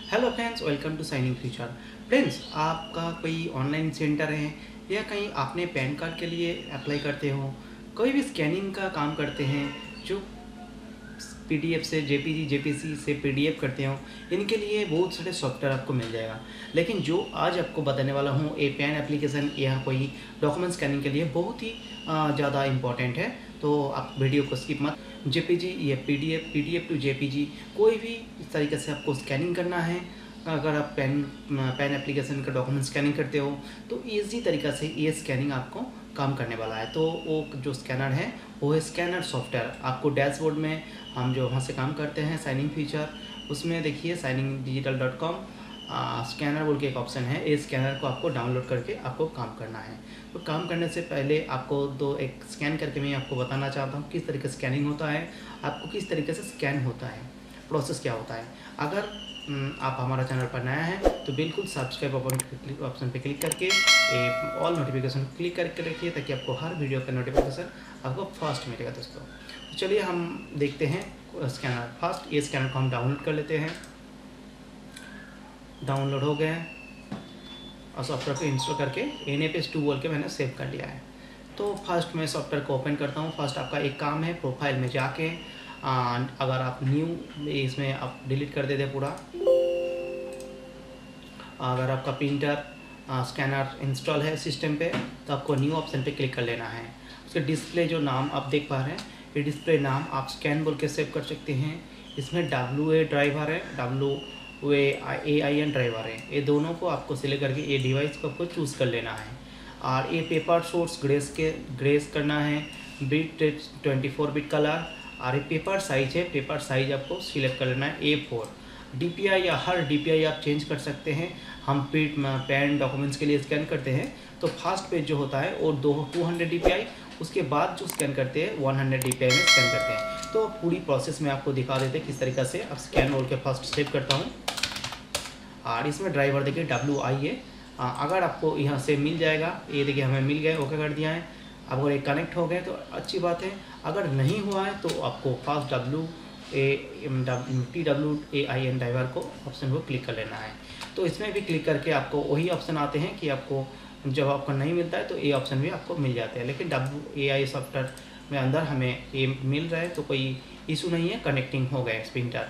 Hello friends, welcome to signing future. Friends, आपका कोई online centre है या कहीं आपने पैन कार्ड के लिए अप्लाई करते हो, कोई भी स्कैनिंग का काम करते हैं, जो पीडीएफ से जेपीजी जेपीसी से पीडीएफ करते हो, इनके लिए बहुत सारे सॉफ्टवेयर आपको मिल जाएगा। लेकिन जो आज आपको बताने वाला हूँ, ए पैन एप्लीकेशन या कोई डॉक्यूमेंट स्कैनिंग के लिए बहुत ही ज़्यादा इम्पॉर्टेंट है। तो आप वीडियो को स्किप मत। जेपीजी या पीडीएफ टू जेपीजी कोई भी इस तरीके से आपको स्कैनिंग करना है। अगर आप पैन एप्लीकेशन का डॉक्यूमेंट स्कैनिंग करते हो तो ईजी तरीका से ये स्कैनिंग आपको काम करने वाला है। तो वो जो स्कैनर है वो है स्कैनर सॉफ्टवेयर। आपको डैशबोर्ड में हम जो वहाँ से काम करते हैं साइनिंग फीचर, उसमें देखिए signingdigital.com स्कैनर बोल के एक ऑप्शन है। इस स्कैनर को आपको डाउनलोड करके आपको काम करना है। तो काम करने से पहले आपको एक स्कैन करके मैं आपको बताना चाहता हूँ किस तरीके से स्कैनिंग होता है, आपको किस तरीके से स्कैन होता है, प्रोसेस क्या होता है। अगर आप हमारा चैनल पर नया है तो बिल्कुल सब्सक्राइब ऑप्शन पे क्लिक करके ऑल नोटिफिकेशन क्लिक करके रखिए, ताकि आपको हर वीडियो का नोटिफिकेशन आपको फर्स्ट मिलेगा। दोस्तों, तो चलिए हम देखते हैं स्कैनर। फर्स्ट ये स्कैनर को हम डाउनलोड कर लेते हैं। डाउनलोड हो गया है और सॉफ्टवेयर को इंस्टॉल करके NFS2 बोल के मैंने सेव कर लिया है। तो फर्स्ट मैं सॉफ्टवेयर को ओपन करता हूँ। फर्स्ट आपका एक काम है, प्रोफाइल में जाके अगर आप न्यू इसमें आप डिलीट कर देते पूरा। अगर आपका प्रिंटर स्कैनर इंस्टॉल है सिस्टम पे तो आपको न्यू ऑप्शन पे क्लिक कर लेना है। उसके डिस्प्ले जो नाम आप देख पा रहे हैं, ये डिस्प्ले नाम आप स्कैन बोल के सेव कर सकते हैं। इसमें WA ड्राइवर है, WAIN ड्राइवर है। ये दोनों को आपको सिलेक्ट करके ये डिवाइस को आपको चूज़ कर लेना है। और ये पेपर सोर्स ग्रेस करना है, बिट 24 बिट कलर। और ये पेपर साइज है, पेपर साइज आपको सिलेक्ट कर लेना है A4। DPI या हर DPI आप चेंज कर सकते हैं। हम पैन डॉक्यूमेंट्स के लिए स्कैन करते हैं तो फर्स्ट पेज जो होता है वो 200 DPI, उसके बाद जो स्कैन करते हैं 100 DPI में स्कैन करते हैं। तो पूरी प्रोसेस में आपको दिखा देते हैं किस तरीक़े से अब स्कैन बोल के फर्स्ट सेव करता हूँ। और इसमें ड्राइवर देखिए WI है। अगर आपको यहाँ से मिल जाएगा, ये देखिए हमें मिल गया, ओके कर दिया है। अब अगर ये कनेक्ट हो गए तो अच्छी बात है। अगर नहीं हुआ है तो आपको फर्स्ट TWAIN ड्राइवर को ऑप्शन को क्लिक कर लेना है। तो इसमें भी क्लिक करके आपको वही ऑप्शन आते हैं कि आपको जब आपको नहीं मिलता है तो ये ऑप्शन भी आपको मिल जाते हैं। लेकिन WAI सॉफ्टवेयर में अंदर हमें ये मिल रहा है तो कोई इशू नहीं है, कनेक्टिंग हो गया प्रिंटर।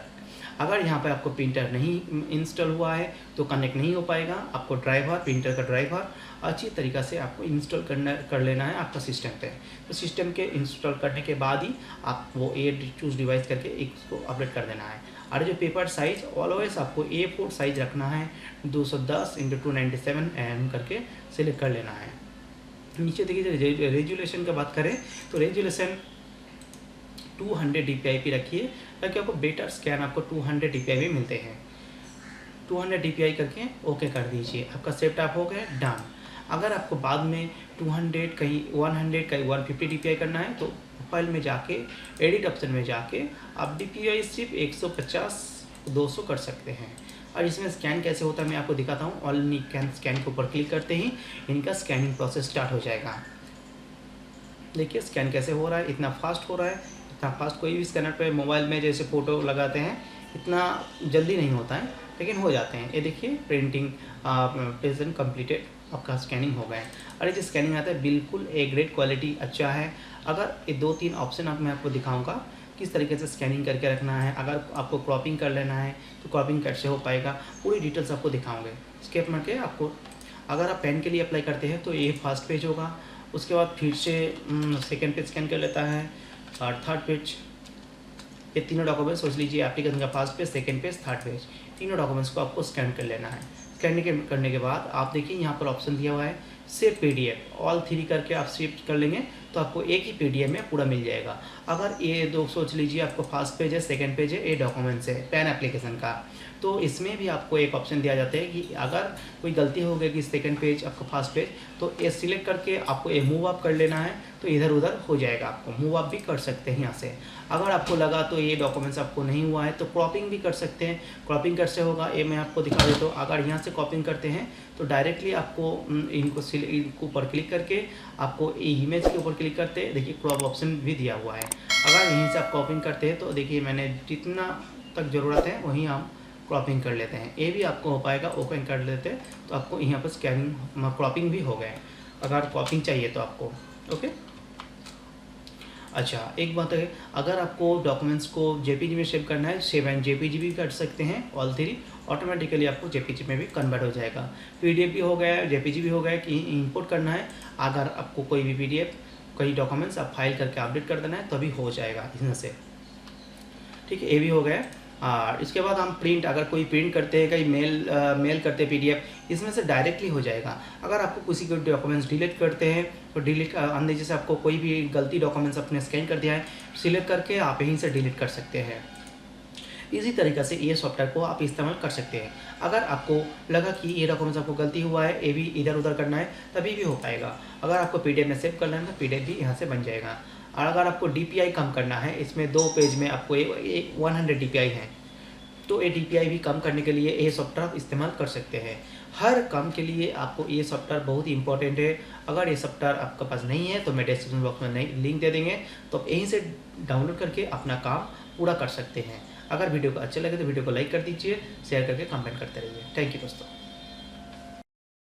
अगर यहाँ पर आपको प्रिंटर नहीं इंस्टॉल हुआ है तो कनेक्ट नहीं हो पाएगा। आपको प्रिंटर का ड्राइवर अच्छी तरीक़ा से आपको इंस्टॉल कर लेना है आपका सिस्टम पे। तो सिस्टम के इंस्टॉल करने के बाद ही आप वो चूज़ डिवाइस करके इसको अपडेट कर देना है। और जो पेपर साइज ऑलवेज आपको A4 साइज रखना है, 210x297 mm करके सिलेक्ट कर लेना है। नीचे देखिए रेजुलेशन की बात करें तो रेजुलेशन 200 DPI पे रखिए, ताकि आपको बेटर स्कैन आपको 200 DPI में मिलते हैं। 200 DPI करके ओके कर दीजिए, आपका सेटअप हो गया, डन। अगर आपको बाद में 200 कहीं 100 कहीं 150 DPI करना है तो प्रोफाइल में जाके एडिट ऑप्शन में जाके आप DPI सिर्फ 150 200 कर सकते हैं। और इसमें स्कैन कैसे होता है मैं आपको दिखाता हूँ। ऑनली स्कैन के ऊपर क्लिक करते ही इनका स्कैनिंग प्रोसेस स्टार्ट हो जाएगा। देखिए स्कैन कैसे हो रहा है, इतना फास्ट हो रहा है। इतना फास्ट कोई भी स्कैनर पे मोबाइल में जैसे फ़ोटो लगाते हैं इतना जल्दी नहीं होता है, लेकिन हो जाते हैं। ये देखिए प्रिंटिंग प्रेजेंट कंप्लीटेड, आपका स्कैनिंग हो गया है। और ये जो स्कैनिंग आता है बिल्कुल A ग्रेड क्वालिटी अच्छा है। अगर ये 2-3 ऑप्शन मैं आपको दिखाऊंगा किस तरीके से स्कैनिंग करके रखना है। अगर आपको क्रॉपिंग कर लेना है तो क्रॉपिंग कैसे हो पाएगा, पूरी डिटेल्स आपको दिखाऊंगे स्केप मार के आपको। अगर आप पेन के लिए अप्लाई करते हैं तो ये फर्स्ट पेज होगा, उसके बाद फिर से सेकेंड पेज स्कैन कर लेता है और थर्ड पेज। ये तीनों डॉक्यूमेंट्स सोच लीजिए, एप्लीकेशन का first page, second page, third page, तीनों डॉक्यूमेंट्स को आपको स्कैन कर लेना है। स्कैन करने के बाद आप देखिए यहाँ पर ऑप्शन दिया हुआ है सेव PDF, ऑल 3 करके आप सेव कर लेंगे तो आपको एक ही PDF में पूरा मिल जाएगा। अगर ये दो सोच लीजिए आपको फर्स्ट पेज है, सेकेंड पेज है, ये डॉक्यूमेंट्स है पैन एप्लीकेशन का, तो इसमें भी आपको एक ऑप्शन दिया जाता है कि अगर कोई गलती हो गई कि सेकेंड पेज आपका फर्स्ट पेज, तो ये सिलेक्ट करके आपको ये मूव अप कर लेना है तो इधर उधर हो जाएगा। आपको मूव अप भी कर सकते हैं यहाँ से। अगर आपको लगा तो ये डॉक्यूमेंट्स आपको नहीं हुआ है तो क्रॉपिंग भी कर सकते हैं। क्रॉपिंग कैसे होगा ये मैं आपको दिखा देता हूँ। अगर यहाँ से क्रॉपिंग करते हैं तो डायरेक्टली आपको इनको ऊपर क्लिक करके आपको इमेज के ऊपर क्लिक करते हैं, देखिए क्रॉप ऑप्शन भी दिया हुआ है। अगर यहीं से आप क्रॉपिंग करते हैं तो देखिए मैंने जितना तक ज़रूरत है वहीं हम क्रॉपिंग कर लेते हैं, ये भी आपको हो पाएगा। ओपन कर लेते हैं तो आपको यहाँ पर स्कैनिंग क्रॉपिंग भी हो गए अगर क्रॉपिंग चाहिए तो आपको। ओके, अच्छा एक बात है, अगर आपको डॉक्यूमेंट्स को जेपीजी में सेव करना है, सेव एंड जेपीजी भी कर सकते हैं, ऑल थ्री ऑटोमेटिकली आपको जेपीजी में भी कन्वर्ट हो जाएगा। पीडीएफ भी हो गया, जेपीजी भी हो गया कि इंपोर्ट करना है, अगर आपको कोई भी पीडीएफ कोई डॉक्यूमेंट्स आप फाइल करके अपडेट कर देना है तभी हो जाएगा इसमें से। ठीक है, ये भी हो गया। और इसके बाद हम प्रिंट, अगर कोई प्रिंट करते हैं, कहीं मेल करते हैं पीडीएफ, इसमें से डायरेक्टली हो जाएगा। अगर आपको किसी को डॉक्यूमेंट्स डिलीट करते हैं तो डिलीट अंदर जैसे आपको कोई भी गलती डॉक्यूमेंट्स अपने स्कैन कर दिया है, सिलेक्ट करके आप यहीं से डिलीट कर सकते हैं। इसी तरीक़े से ये सॉफ्टवेयर को आप इस्तेमाल कर सकते हैं। अगर आपको लगा कि ये डॉक्यूमेंट्स आपको गलती हुआ है, ये भी इधर उधर करना है, तभी भी हो पाएगा। अगर आपको पीडीएफ में सेव करना है तो पीडीएफ भी यहाँ से बन जाएगा। और अगर आपको डीपीआई कम करना है, इसमें 2 पेज में आपको 100 डीपीआई है, तो ये डीपीआई भी कम करने के लिए ये सॉफ्टवेयर आप इस्तेमाल कर सकते हैं। हर काम के लिए आपको ये सॉफ्टवेयर बहुत ही इंपॉर्टेंट है। अगर ये सॉफ्टवेयर आपके पास नहीं है तो मैं डिस्क्रिप्शन बॉक्स में लिंक दे देंगे, तो आप यहीं से डाउनलोड करके अपना काम पूरा कर सकते हैं। अगर वीडियो को अच्छा लगे तो वीडियो को लाइक कर दीजिए, शेयर करके कमेंट करते रहिए। थैंक यू दोस्तों।